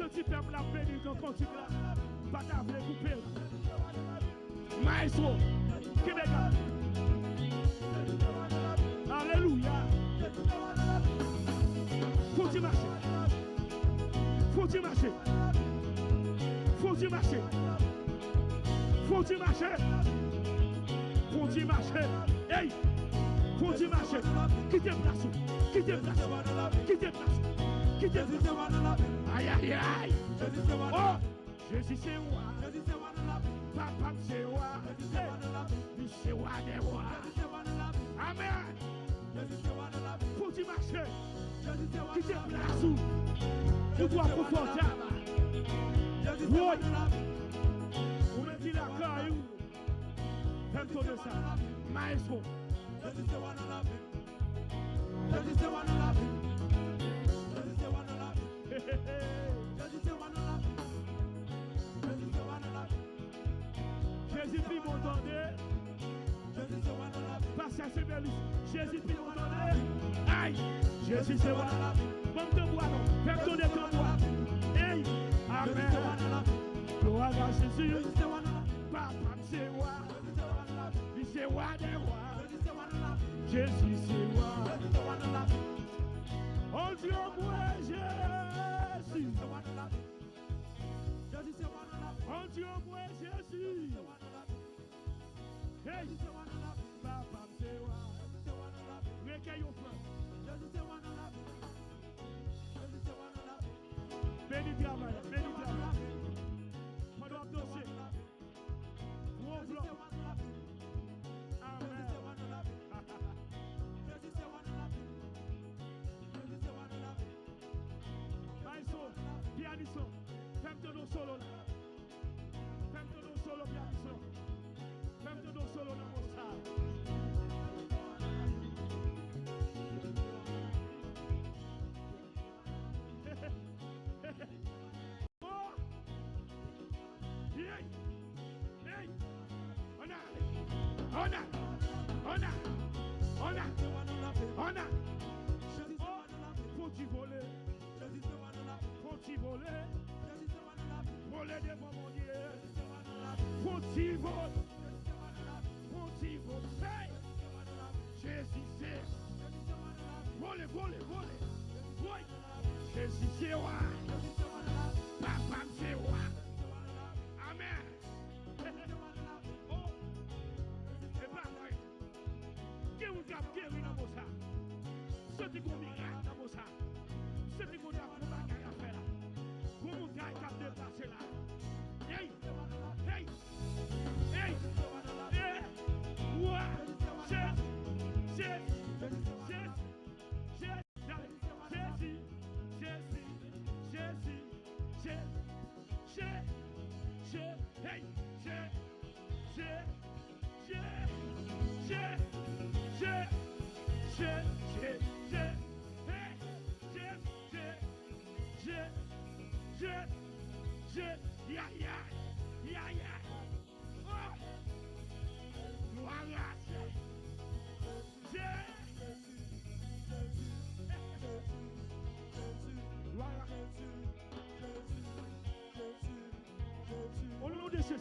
senti peuple la béni quand continue là. Pas t'appeler couper. Maestro, Québec. Alléluia. Faut-il marcher? Faut-il marcher? Faut-il marcher? Faut-il marcher? Faut-il marcher? Hey! Faut-il marcher? Quittez place. Quittez place. Quittez place. Quittez place. Aïe aïe aïe! Oh! Jésus c'est moi. Papa c'est moi. Lui c'est moi des rois. Amen. Faut-il marcher? Quittez place. Vous doit confortable. Oui. On me dit la caillou. Fais tourner ça. Maestro. Jésus puis m'entendez. Parce que c'est bien. Jésus puis m'entendez. Aïe. Jésus c'est moi. Comme te bois non. Fais tourner comme moi. Hey. Amen. Gloire à Jésus. Papa c'est moi. Il c'est moi des rois. Jésus c'est moi. Oh Dieu moi Jésus. Oh Dieu moi Jésus. Hey. Papa c'est moi. Recueille au frère. Béni travail, béni travail. Pendant le dossier. Gros blanc. Amen. Maïso, pianiste, fais-moi ton solo là. Fais-moi ton solo pianiste. Fais-moi ton solo dans mon salle. Oh! Hey! Hey! On a! Faut-il voler? Faut-il voler? Voler devant mon Dieu. Faut-il voler? Faut-il voler? Jésus c'est. Voler. Oui. Jésus c'est roi. Papa c'est roi. Amen. Oh. C'est pas vrai. Qui vous a guéri dans vos sacs? Ceux qui ont miracle dans vos sacs. Ceux qui ont des bagages à faire là. Comment vous avez capté passer là? Hey! Hey! Hey! Hey! Moi! Au nom de Jésus.